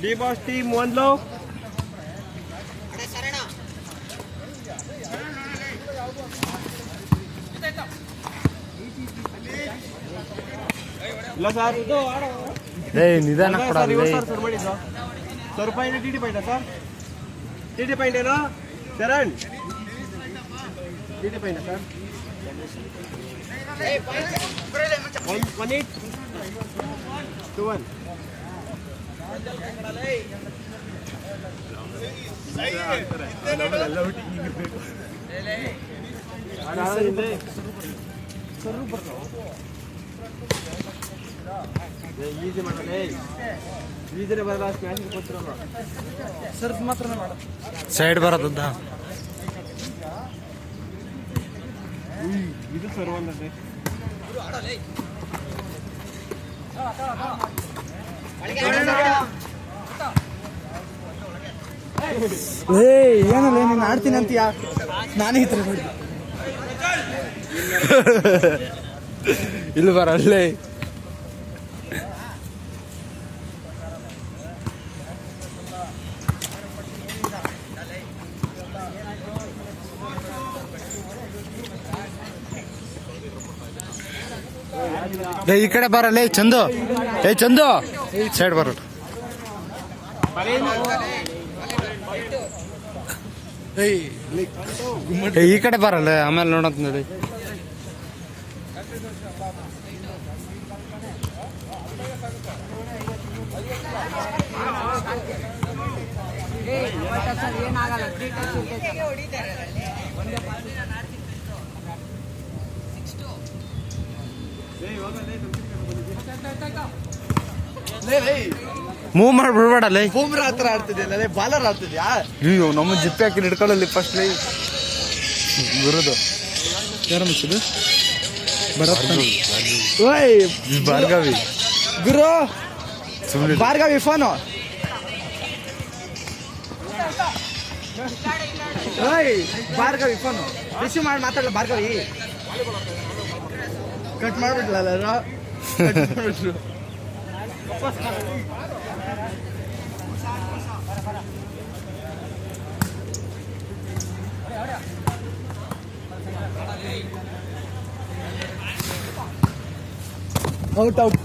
D boss team 1 ಲೋ. ಇಲ್ಲ sir, ಇದು ನಿಧಾನ ಸರ್ ಮಾಡಿದ್ದು sir. Point T T point sir, T T point ಏನೋ Sharan, T T point sir. 1 8 2 1. Easy ಮಾಡಲೇ, ಈಸಿನೇ ಬರಲ್ಲ, ಅಷ್ಟು ಮ್ಯಾಚ್ ಕೊಡ್ತಿರಲ್ಲ ಸರ್. ಮಾತ್ರ ಸೈಡ್ ಬರೋದಂತ ಇದು ಸರ್ ಒಂದೇ ಏನಲ್ಲ ನೀನು ಆಡ್ತೀನಿ ಅಂತೀಯ, ನಾನೇ ಈ ಥರ ಇಲ್ಲಿ ಬರಲ್ಲೇ. ಈ ಕಡೆ ಬರಲ್ಲ ಚಂದು, ಚಂದು ಸೈಡ್ ಬರ. ಈ ಕಡೆ ಬರಲ್ಲ, ಆಮೇಲೆ ನೋಡತ್ ನೋಡಿ. ಮೂವ್ ಮಾಡ್ಬಿಡ್ಬೇಡಲ್ಲ. ಬೂಮ್ರಾ ಹತ್ರ ಆಡ್ತಿದ್ಯಲ್ಲ, ಬಾಲರ್ ಆಡ್ತಿದ್ಯಾ? ಅಯ್ಯೋ, ನಮ್ಮ ಜಿಪ್ಪೆ ಹಾಕಿ ಹಿಡ್ಕೊಳ್ಳಲ್ಲಿ ಫಸ್ಟ್ ಲೈ ಗುರುದು. ಯಾರ ಮುಚ್ಚಿದು ಭಾರ್ಗವಿ ಗುರು, ಸುಮ್ಮನೆ Bhargavi phone. Bhargavi phone receive ಮಾಡಿ ಮಾತಾಡಲ್ಲ. ಭಾರ್ಗವಿ ಕಟ್ ಮಾಡ್ಬಿಟ್ಲಲ್ಲ, ಕಟ್ ಮಾಡ್ಬಿಟ್ರು. Out out.